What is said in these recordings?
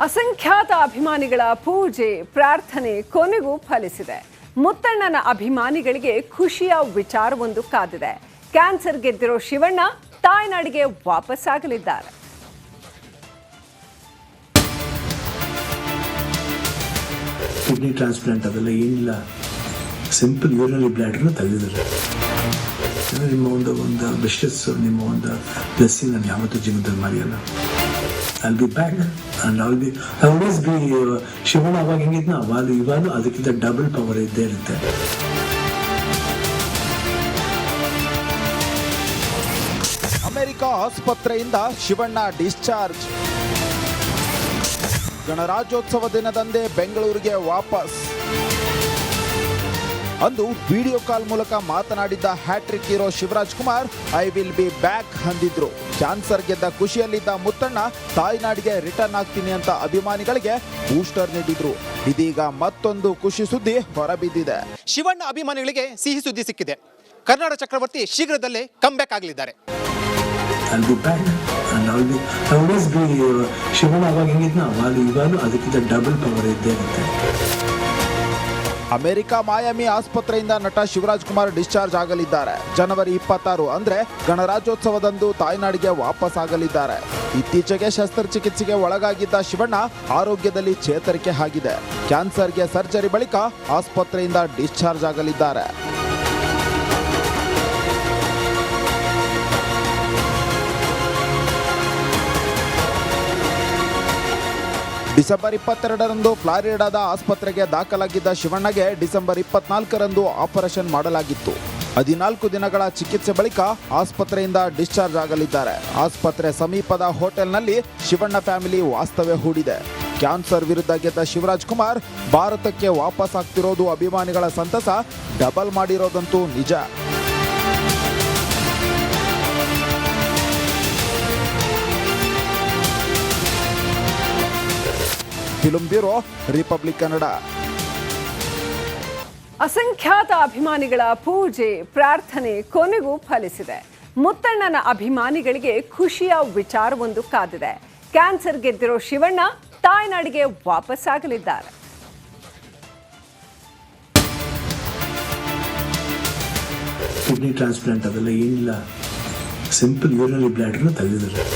ಅಸಂಖ್ಯಾತ ಅಭಿಮಾನಿಗಳ ಪೂಜೆ ಪ್ರಾರ್ಥನೆ ಕೊನೆಗೂ ಫಲಿಸಿದೆ. ಮುತ್ತಣ್ಣನ ಅಭಿಮಾನಿಗಳಿಗೆ ಖುಷಿಯ ವಿಚಾರವೊಂದು ಕಾದಿದೆ. ಕ್ಯಾನ್ಸರ್ ಗೆದ್ದಿರೋ ಶಿವಣ್ಣ ತಾಯ್ನಾಡಿಗೆ ವಾಪಸ್ಸಾಗಲಿದ್ದಾರೆ. ಕಿಡ್ನಿ ಟ್ರಾನ್ಸ್ಪ್ಲಾಂಟ್ ಅದೆಲ್ಲ ಏನಿಲ್ಲ, ಸಿಂಪಲ್ ಯೂರಿನರಿ ಬ್ಲಾಡರ್ನ ತೆಗೆದಿದ್ದಾರೆ. ನಿಮ್ಮ ಒಂದು ವಿಶಸ್, ನಿಮ್ಮ ಒಂದು ಬ್ಲೆಸ್ಸಿಂಗ್ ನಾನು ಯಾವತ್ತೂ ಜೀವನದಲ್ಲಿ ಮರೆಯಲ್ಲ. I'll be back and I'll always be Shivanna. ಅವಾಗ ಹೆಂಗಿದ್ನ ಇವಾಗ ಅದಕ್ಕಿಂತ ಡಬಲ್ ಪವರ್ ಇದ್ದೇ ಇರುತ್ತೆ. ಅಮೆರಿಕ ಆಸ್ಪತ್ರೆಯಿಂದ ಶಿವಣ್ಣ ಡಿಸ್ಚಾರ್ಜ್. ಗಣರಾಜ್ಯೋತ್ಸವ ದಿನದಂದೇ ಬೆಂಗಳೂರಿಗೆ ವಾಪಸ್. ಅಂದು ವಿಡಿಯೋ ಕಾಲ್ ಮೂಲಕ ಮಾತನಾಡಿದ್ದ hat trick hero Shivaraj Kumar I will be back ಅಂದಿದ್ರು. ಕ್ಯಾನ್ಸರ್ ಗೆದ್ದ ಖುಷಿಯಲ್ಲಿದ್ದ ಮುತ್ತಣ್ಣ ತಾಯ್ನಾಡಿಗೆ ರಿಟರ್ನ್ ಆಗ್ತೀನಿ ಅಂತ ಅಭಿಮಾನಿಗಳಿಗೆ ಬೂಸ್ಟರ್ ನೀಡಿದ್ರು. ಇದೀಗ ಮತ್ತೊಂದು ಖುಷಿ ಸುದ್ದಿ ಹೊರಬಿದ್ದಿದೆ. ಶಿವಣ್ಣ ಅಭಿಮಾನಿಗಳಿಗೆ ಸಿಹಿ ಸುದ್ದಿ ಸಿಕ್ಕಿದೆ. ಕರ್ನಾಟಕ ಚಕ್ರವರ್ತಿ ಶೀಘ್ರದಲ್ಲೇ ಕಮ್ ಬ್ಯಾಕ್ ಆಗಲಿದ್ದಾರೆ. ಶಿವಣ್ಣ ಅವಾಗ ಹೆಂಗಿದ್ನ ಇವಾಗ ಅದಕ್ಕಿಂತ ಡಬಲ್ ಪವರ್ ಇದ್ದೇ ಇರುತ್ತೆ. ಅಮೆರಿಕ ಮಾಯಾಮಿ ಆಸ್ಪತ್ರೆಯಿಂದ ನಟ ಶಿವರಾಜ್ ಕುಮಾರ್ ಡಿಸ್ಚಾರ್ಜ್ ಆಗಲಿದ್ದಾರೆ. ಜನವರಿ 26 ಅಂದ್ರೆ ಗಣರಾಜ್ಯೋತ್ಸವದಂದು ತಾಯ್ನಾಡಿಗೆ ವಾಪಸ್ ಆಗಲಿದ್ದಾರೆ. ಇತ್ತೀಚೆಗೆ ಶಸ್ತ್ರಚಿಕಿತ್ಸೆಗೆ ಒಳಗಾಗಿದ್ದ ಶಿವಣ್ಣ ಆರೋಗ್ಯದಲ್ಲಿ ಚೇತರಿಕೆ ಆಗಿದೆ. ಕ್ಯಾನ್ಸರ್ಗೆ ಸರ್ಜರಿ ಬಳಿಕ ಆಸ್ಪತ್ರೆಯಿಂದ ಡಿಸ್ಚಾರ್ಜ್ ಆಗಲಿದ್ದಾರೆ. ಡಿಸೆಂಬರ್ 22ರಂದು ಫ್ಲಾರಿಡಾದ ಆಸ್ಪತ್ರೆಗೆ ದಾಖಲಾಗಿದ್ದ ಶಿವಣ್ಣಗೆ ಡಿಸೆಂಬರ್ 24ರಂದು ಆಪರೇಷನ್ ಮಾಡಲಾಗಿತ್ತು. 14 ದಿನಗಳ ಚಿಕಿತ್ಸೆ ಬಳಿಕ ಆಸ್ಪತ್ರೆಯಿಂದ ಡಿಸ್ಚಾರ್ಜ್ ಆಗಲಿದ್ದಾರೆ. ಆಸ್ಪತ್ರೆ ಸಮೀಪದ ಹೋಟೆಲ್ನಲ್ಲಿ ಶಿವಣ್ಣ ಫ್ಯಾಮಿಲಿ ವಾಸ್ತವ್ಯ ಹೂಡಿದೆ. ಕ್ಯಾನ್ಸರ್ ವಿರುದ್ಧ ಗೆದ್ದ ಶಿವರಾಜ್ ಕುಮಾರ್ ಭಾರತಕ್ಕೆ ವಾಪಸ್ ಆಗ್ತಿರೋದು ಅಭಿಮಾನಿಗಳ ಸಂತಸ ಡಬಲ್ ಮಾಡಿರೋದಂತೂ ನಿಜ. Film bureau, republic Kannada. ಅಸಂಖ್ಯಾತ ಅಭಿಮಾನಿಗಳ ಪೂಜೆ ಪ್ರಾರ್ಥನೆ ಕೊನೆಗೂ ಫಲಿಸಿದೆ. ಮುತ್ತಣ್ಣನ ಅಭಿಮಾನಿಗಳಿಗೆ ಖುಷಿಯ ವಿಚಾರವೊಂದು ಕಾದಿದೆ. ಕ್ಯಾನ್ಸರ್ ಗೆದ್ದಿರೋ ಶಿವಣ್ಣ ತಾಯ್ನಾಡಿಗೆ ವಾಪಸ್ಸಾಗಲಿದ್ದಾರೆ. ಕಿಡ್ನಿ ಟ್ರಾನ್ಸ್ಪ್ಲಾಂಟ್ ಅದೆಲ್ಲ ಏನಿಲ್ಲ, ಸಿಂಪಲ್ ಯೂರಿನರಿ ಬ್ಲಾಡರ್ನ ತೆಗೆದಿದ್ದಾರೆ.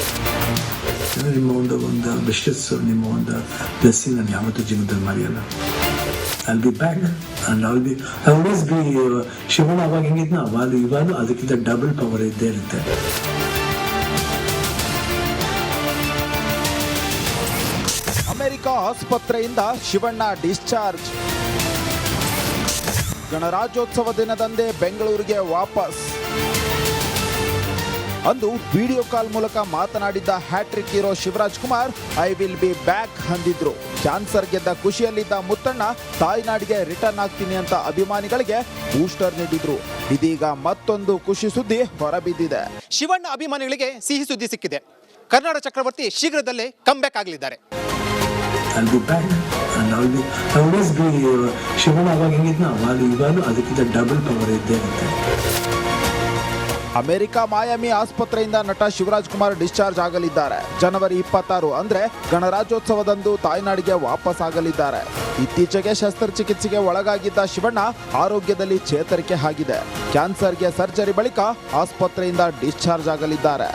ನಿಮ್ಮ ಒಂದು ವಿಶಸ್, ನಿಮ್ಮ ಒಂದು ಬ್ಲೆಸ್ಸಿಂಗ್ ನಾನು ಯಾವತ್ತೂ ಜೀವನದಲ್ಲಿ ಮರೆಯಲ್ಲ. I'll be back and I'll always be Shivanna ಅವಾಗ ಹೆಂಗಿದ್ನ ಇವಾಗ ಅದಕ್ಕಿಂತ ಡಬಲ್ ಪವರ್ ಇದ್ದೇ ಇರುತ್ತೆ. ಅಮೆರಿಕ ಆಸ್ಪತ್ರೆಯಿಂದ ಶಿವಣ್ಣ ಡಿಸ್ಚಾರ್ಜ್. ಗಣರಾಜ್ಯೋತ್ಸವ ದಿನದಂದೇ ಬೆಂಗಳೂರಿಗೆ ವಾಪಸ್. ಅಂದು ವಿಡಿಯೋ ಕಾಲ್ ಮೂಲಕ ಮಾತನಾಡಿದ್ದ hat trick hero Shivaraj Kumar I will be back ಅಂದಿದ್ರು. ಕ್ಯಾನ್ಸರ್ ಗೆದ್ದ ಖುಷಿಯಲ್ಲಿದ್ದ ಮುತ್ತಣ್ಣ ತಾಯ್ನಾಡಿಗೆ ರಿಟರ್ನ್ ಆಗ್ತೀನಿ ಅಂತ ಅಭಿಮಾನಿಗಳಿಗೆ ಬೂಸ್ಟರ್ ನೀಡಿದ್ರು. ಇದೀಗ ಮತ್ತೊಂದು ಖುಷಿ ಸುದ್ದಿ ಹೊರಬಿದ್ದಿದೆ. ಶಿವಣ್ಣ ಅಭಿಮಾನಿಗಳಿಗೆ ಸಿಹಿ ಸುದ್ದಿ ಸಿಕ್ಕಿದೆ. ಕರ್ನಾಟಕ ಚಕ್ರವರ್ತಿ ಶೀಘ್ರದಲ್ಲೇ ಕಮ್ ಬ್ಯಾಕ್ ಆಗಲಿದ್ದಾರೆ. ಶಿವಣ್ಣ ಅವಾಗ ಹೆಂಗಿದ್ನ ಇವಾಗ ಅದಕ್ಕಿಂತ ಡಬಲ್ ಪವರ್ ಇದ್ದೇ ಇರುತ್ತೆ. ಅಮೆರಿಕ ಮಾಯಾಮಿ ಆಸ್ಪತ್ರೆಯಿಂದ ನಟ ಶಿವರಾಜ್ ಕುಮಾರ್ ಡಿಸ್ಚಾರ್ಜ್ ಆಗಲಿದ್ದಾರೆ. ಜನವರಿ 26 ಅಂದ್ರೆ ಗಣರಾಜ್ಯೋತ್ಸವದಂದು ತಾಯ್ನಾಡಿಗೆ ವಾಪಸ್ ಆಗಲಿದ್ದಾರೆ. ಇತ್ತೀಚೆಗೆ ಶಸ್ತ್ರಚಿಕಿತ್ಸೆಗೆ ಒಳಗಾಗಿದ್ದ ಶಿವಣ್ಣ ಆರೋಗ್ಯದಲ್ಲಿ ಚೇತರಿಕೆ ಆಗಿದೆ. ಕ್ಯಾನ್ಸರ್ಗೆ ಸರ್ಜರಿ ಬಳಿಕ ಆಸ್ಪತ್ರೆಯಿಂದ ಡಿಸ್ಚಾರ್ಜ್ ಆಗಲಿದ್ದಾರೆ.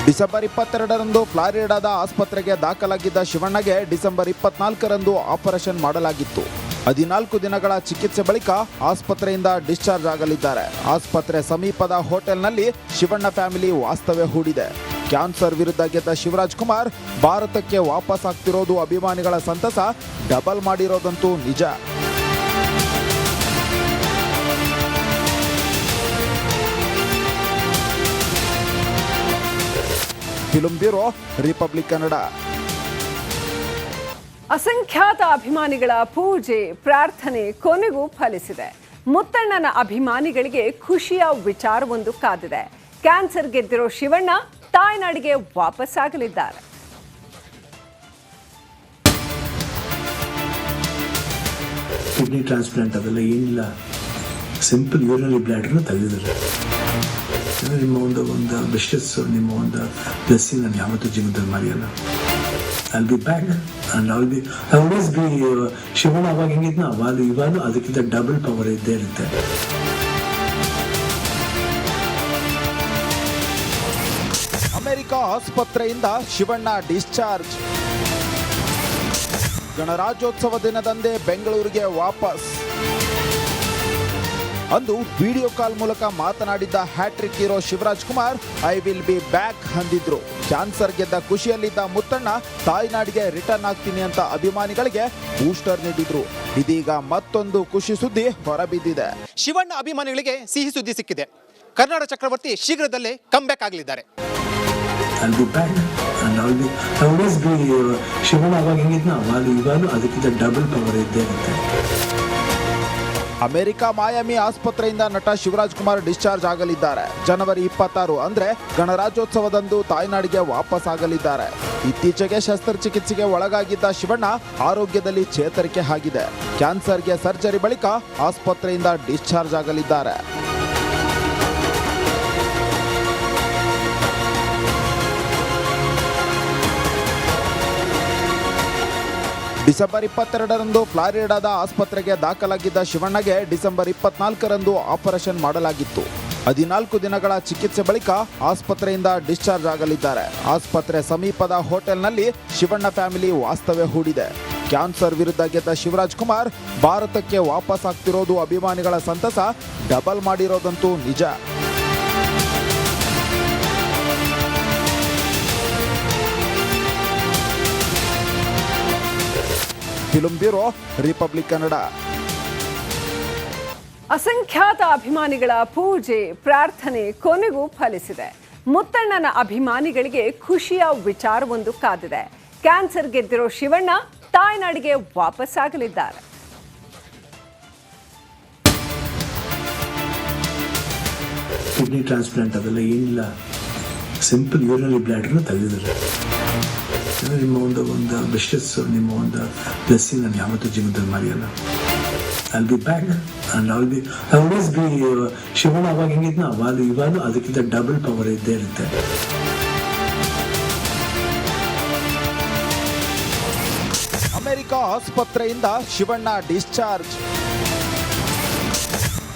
ಡಿಸೆಂಬರ್ 22ರಂದು ಫ್ಲಾರಿಡಾದ ಆಸ್ಪತ್ರೆಗೆ ದಾಖಲಾಗಿದ್ದ ಶಿವಣ್ಣಗೆ ಡಿಸೆಂಬರ್ 24ರಂದು ಆಪರೇಷನ್ ಮಾಡಲಾಗಿತ್ತು. 14 ದಿನಗಳ ಚಿಕಿತ್ಸೆ ಬಳಿಕ ಆಸ್ಪತ್ರೆಯಿಂದ ಡಿಸ್ಚಾರ್ಜ್ ಆಗಲಿದ್ದಾರೆ. ಆಸ್ಪತ್ರೆ ಸಮೀಪದ ಹೋಟೆಲ್ನಲ್ಲಿ ಶಿವಣ್ಣ ಫ್ಯಾಮಿಲಿ ವಾಸ್ತವ್ಯ ಹೂಡಿದೆ. ಕ್ಯಾನ್ಸರ್ ವಿರುದ್ಧ ಗೆದ್ದ ಶಿವರಾಜ್ ಕುಮಾರ್ ಭಾರತಕ್ಕೆ ವಾಪಸ್ ಆಗ್ತಿರೋದು ಅಭಿಮಾನಿಗಳ ಸಂತಸ ಡಬಲ್ ಮಾಡಿರೋದಂತೂ ನಿಜ. Film bureau, republic Kannada. ಅಸಂಖ್ಯಾತ ಅಭಿಮಾನಿಗಳ ಪೂಜೆ ಪ್ರಾರ್ಥನೆ ಕೊನೆಗೂ ಫಲಿಸಿದೆ. ಮುತ್ತಣ್ಣನ ಅಭಿಮಾನಿಗಳಿಗೆ ಖುಷಿಯ ವಿಚಾರವೊಂದು ಕಾದಿದೆ. ಕ್ಯಾನ್ಸರ್ ಗೆದ್ದಿರೋ ಶಿವಣ್ಣ ತಾಯ್ನಾಡಿಗೆ ವಾಪಸ್ಸಾಗಲಿದ್ದಾರೆ. ಕಿಡ್ನಿ ಟ್ರಾನ್ಸ್ಪ್ಲಾಂಟ್ ಅದೆಲ್ಲ ಏನಿಲ್ಲ, ಸಿಂಪಲ್ ಯೂರಿನರಿ ಬ್ಲ್ಯಾಡರ್ನ ತೆಗೆದಿದ್ದಾರೆ. ನಿಮ್ಮ ಒಂದು ವಿಶಸ್, ನಿಮ್ಮ ಒಂದು ಬ್ಲೆಸ್ಸಿಂಗ್ ನಾನು ಯಾವತ್ತೂ ಜೀವನದಲ್ಲಿ ಮರೆಯಲ್ಲ. I'll be back and I'll always be Shivanna ಅವಾಗ ಹೆಂಗಿದ್ನ ಇವಾಗ ಅದಕ್ಕಿಂತ ಡಬಲ್ ಪವರ್ ಇದ್ದೇ ಇರುತ್ತೆ. ಅಮೆರಿಕ ಆಸ್ಪತ್ರೆಯಿಂದ ಶಿವಣ್ಣ ಡಿಸ್ಚಾರ್ಜ್. ಗಣರಾಜ್ಯೋತ್ಸವ ದಿನದಂದೇ ಬೆಂಗಳೂರಿಗೆ ವಾಪಸ್. ಅಂದು ವಿಡಿಯೋ ಕಾಲ್ ಮೂಲಕ ಮಾತನಾಡಿದ್ದ hat trick hero Shivaraj Kumar I will be back ಅಂದಿದ್ರು. ಕ್ಯಾನ್ಸರ್ ಗೆದ್ದ ಖುಷಿಯಲ್ಲಿದ್ದ ಮುತ್ತಣ್ಣ ತಾಯ್ನಾಡಿಗೆ ರಿಟರ್ನ್ ಆಗ್ತೀನಿ ಅಂತ ಅಭಿಮಾನಿಗಳಿಗೆ ಬೂಸ್ಟರ್ ನೀಡಿದ್ರು. ಇದೀಗ ಮತ್ತೊಂದು ಖುಷಿ ಸುದ್ದಿ ಹೊರಬಿದ್ದಿದೆ. ಶಿವಣ್ಣ ಅಭಿಮಾನಿಗಳಿಗೆ ಸಿಹಿ ಸುದ್ದಿ ಸಿಕ್ಕಿದೆ. ಕರ್ನಾಟಕ ಚಕ್ರವರ್ತಿ ಶೀಘ್ರದಲ್ಲೇ ಕಮ್ಬ್ಯಾಕ್ ಆಗಲಿದ್ದಾರೆ. I'll be back and I'll always be Shivanna ಅವಾಗ ಹೆಂಗಿದ್ನ ಇವಾಗ ಅದಕ್ಕಿಂತ ಡಬಲ್ ಪವರ್ ಇದ್ದೇ ಇರುತ್ತೆ. ಅಮೆರಿಕ ಮಾಯಾಮಿ ಆಸ್ಪತ್ರೆಯಿಂದ ನಟ ಶಿವರಾಜ್ ಕುಮಾರ್ ಡಿಸ್ಚಾರ್ಜ್ ಆಗಲಿದ್ದಾರೆ. ಜನವರಿ 26 ಅಂದ್ರೆ ಗಣರಾಜ್ಯೋತ್ಸವದಂದು ತಾಯ್ನಾಡಿಗೆ ವಾಪಸ್ ಆಗಲಿದ್ದಾರೆ. ಇತ್ತೀಚೆಗೆ ಶಸ್ತ್ರಚಿಕಿತ್ಸೆಗೆ ಒಳಗಾಗಿದ್ದ ಶಿವಣ್ಣ ಆರೋಗ್ಯದಲ್ಲಿ ಚೇತರಿಕೆ ಆಗಿದೆ. ಕ್ಯಾನ್ಸರ್ಗೆ ಸರ್ಜರಿ ಬಳಿಕ ಆಸ್ಪತ್ರೆಯಿಂದ ಡಿಸ್ಚಾರ್ಜ್ ಆಗಲಿದ್ದಾರೆ. ಡಿಸೆಂಬರ್ 22ರಂದು ಫ್ಲಾರಿಡಾದ ಆಸ್ಪತ್ರೆಗೆ ದಾಖಲಾಗಿದ್ದ ಶಿವಣ್ಣಗೆ ಡಿಸೆಂಬರ್ 24ರಂದು ಆಪರೇಷನ್ ಮಾಡಲಾಗಿತ್ತು. 14 ದಿನಗಳ ಚಿಕಿತ್ಸೆ ಬಳಿಕ ಆಸ್ಪತ್ರೆಯಿಂದ ಡಿಸ್ಚಾರ್ಜ್ ಆಗಲಿದ್ದಾರೆ. ಆಸ್ಪತ್ರೆ ಸಮೀಪದ ಹೋಟೆಲ್ನಲ್ಲಿ ಶಿವಣ್ಣ ಫ್ಯಾಮಿಲಿ ವಾಸ್ತವ್ಯ ಹೂಡಿದೆ. ಕ್ಯಾನ್ಸರ್ ವಿರುದ್ಧ ಗೆದ್ದ ಶಿವರಾಜ್ ಕುಮಾರ್ ಭಾರತಕ್ಕೆ ವಾಪಸ್ ಆಗ್ತಿರೋದು ಅಭಿಮಾನಿಗಳ ಸಂತಸ ಡಬಲ್ ಮಾಡಿರೋದಂತೂ ನಿಜ. Film bureau, republic Kannada. ಅಸಂಖ್ಯಾತ ಅಭಿಮಾನಿಗಳ ಪೂಜೆ ಪ್ರಾರ್ಥನೆ ಕೊನೆಗೂ ಫಲಿಸಿದೆ. ಮುತ್ತಣ್ಣನ ಅಭಿಮಾನಿಗಳಿಗೆ ಖುಷಿಯ ವಿಚಾರವೊಂದು ಕಾದಿದೆ. ಕ್ಯಾನ್ಸರ್ ಗೆದ್ದಿರೋ ಶಿವಣ್ಣ ತಾಯ್ನಾಡಿಗೆ ವಾಪಸ್ಸಾಗಲಿದ್ದಾರೆ. ಕಿಡ್ನಿ ಟ್ರಾನ್ಸ್ಪ್ಲಾಂಟ್ ಅದೆಲ್ಲ ಏನಿಲ್ಲ, ಸಿಂಪಲ್ ಯೂರಿನರಿ ಬ್ಲ್ಯಾಡರ್ನ ತೆಗೆದಿದ್ದಾರೆ. ನಿಮ್ಮ ಒಂದು ವಿಶಸ್, ನಿಮ್ಮ ಒಂದು ಬ್ಲೆಸ್ಸಿಂಗ್ ನಾನು ಯಾವತ್ತೂ ಜೀವನದಲ್ಲಿ ಮರೆಯಲ್ಲ. I'll be back and I'll always be Shivanna ಅವಾಗ ಹೆಂಗಿದ್ನ ಇವಾಗ ಅದಕ್ಕಿಂತ ಡಬಲ್ ಪವರ್ ಇದ್ದೇ ಇರುತ್ತೆ. ಅಮೆರಿಕ ಆಸ್ಪತ್ರೆಯಿಂದ ಶಿವಣ್ಣ ಡಿಸ್ಚಾರ್ಜ್.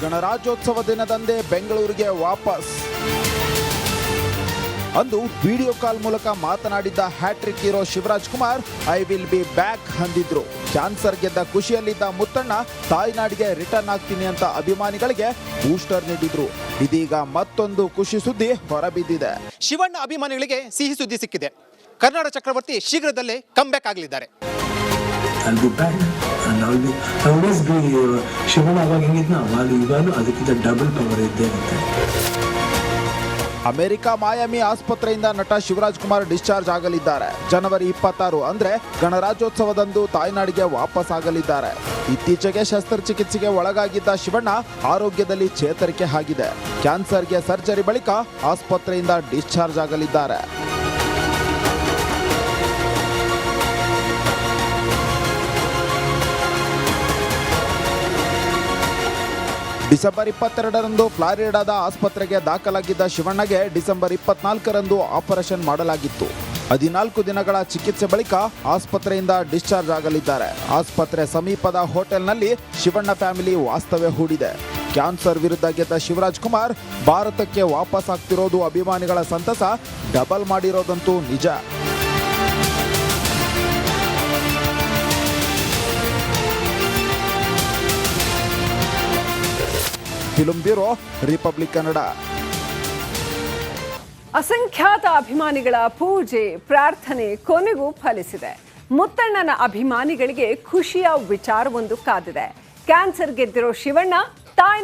ಗಣರಾಜ್ಯೋತ್ಸವ ದಿನದಂದೇ ಬೆಂಗಳೂರಿಗೆ ವಾಪಸ್. ಅಂದು ವಿಡಿಯೋ ಕಾಲ್ ಮೂಲಕ ಮಾತನಾಡಿದ್ದ hat trick hero Shivaraj Kumar I will be back ಅಂದಿದ್ರು. ಕ್ಯಾನ್ಸರ್ ಗೆದ್ದ ಖುಷಿಯಲ್ಲಿದ್ದ ಮುತ್ತಣ್ಣ ತಾಯ್ನಾಡಿಗೆ ರಿಟರ್ನ್ ಆಗ್ತೀನಿ ಅಂತ ಅಭಿಮಾನಿಗಳಿಗೆ ಬೂಸ್ಟರ್ ನೀಡಿದ್ರು. ಇದೀಗ ಮತ್ತೊಂದು ಖುಷಿ ಸುದ್ದಿ ಹೊರಬಿದ್ದಿದೆ. ಶಿವಣ್ಣ ಅಭಿಮಾನಿಗಳಿಗೆ ಸಿಹಿ ಸುದ್ದಿ ಸಿಕ್ಕಿದೆ. ಕರ್ನಾಟಕ ಚಕ್ರವರ್ತಿ ಶೀಘ್ರದಲ್ಲೇ ಕಮ್ಬ್ಯಾಕ್ ಆಗಲಿದ್ದಾರೆ. I'll be back and I'll always be Shivanna ಅವಾಗ ಹೆಂಗಿದ್ನ ಇವಾಗ ಅದಕ್ಕಿಂತ ಡಬಲ್ ಪವರ್ ಇದ್ದೇ ಇರುತ್ತೆ. ಅಮೆರಿಕ ಮಾಯಾಮಿ ಆಸ್ಪತ್ರೆಯಿಂದ ನಟ ಶಿವರಾಜ್ ಕುಮಾರ್ ಡಿಸ್ಚಾರ್ಜ್ ಆಗಲಿದ್ದಾರೆ. ಜನವರಿ 26 ಅಂದ್ರೆ ಗಣರಾಜ್ಯೋತ್ಸವದಂದು ತಾಯ್ನಾಡಿಗೆ ವಾಪಸ್ ಆಗಲಿದ್ದಾರೆ. ಇತ್ತೀಚೆಗೆ ಶಸ್ತ್ರಚಿಕಿತ್ಸೆಗೆ ಒಳಗಾಗಿದ್ದ ಶಿವಣ್ಣ ಆರೋಗ್ಯದಲ್ಲಿ ಚೇತರಿಕೆ ಆಗಿದೆ. ಕ್ಯಾನ್ಸರ್ಗೆ ಸರ್ಜರಿ ಬಳಿಕ ಆಸ್ಪತ್ರೆಯಿಂದ ಡಿಸ್ಚಾರ್ಜ್ ಆಗಲಿದ್ದಾರೆ. ಡಿಸೆಂಬರ್ 22ರಂದು ಫ್ಲಾರಿಡಾದ ಆಸ್ಪತ್ರೆಗೆ ದಾಖಲಾಗಿದ್ದ ಶಿವಣ್ಣಗೆ ಡಿಸೆಂಬರ್ 24ರಂದು ಆಪರೇಷನ್ ಮಾಡಲಾಗಿತ್ತು. 14 ದಿನಗಳ ಚಿಕಿತ್ಸೆ ಬಳಿಕ ಆಸ್ಪತ್ರೆಯಿಂದ ಡಿಸ್ಚಾರ್ಜ್ ಆಗಲಿದ್ದಾರೆ. ಆಸ್ಪತ್ರೆ ಸಮೀಪದ ಹೋಟೆಲ್ನಲ್ಲಿ ಶಿವಣ್ಣ ಫ್ಯಾಮಿಲಿ ವಾಸ್ತವ್ಯ ಹೂಡಿದೆ. ಕ್ಯಾನ್ಸರ್ ವಿರುದ್ಧ ಗೆದ್ದ ಶಿವರಾಜ್ ಕುಮಾರ್ ಭಾರತಕ್ಕೆ ವಾಪಸ್ ಆಗ್ತಿರೋದು ಅಭಿಮಾನಿಗಳ ಸಂತಸ ಡಬಲ್ ಮಾಡಿರೋದಂತೂ ನಿಜ. Film bureau, republic Kannada. ಅಸಂಖ್ಯಾತ ಅಭಿಮಾನಿಗಳ ಪೂಜೆ ಪ್ರಾರ್ಥನೆ ಕೊನೆಗೂ ಫಲಿಸಿದೆ. ಮುತ್ತಣ್ಣನ ಅಭಿಮಾನಿಗಳಿಗೆ ಖುಷಿಯ ವಿಚಾರವೊಂದು ಕಾದಿದೆ. ಕ್ಯಾನ್ಸರ್ ಗೆದ್ದಿರೋ ಶಿವಣ್ಣ ತಾಯ್ನಾಡಿಗೆ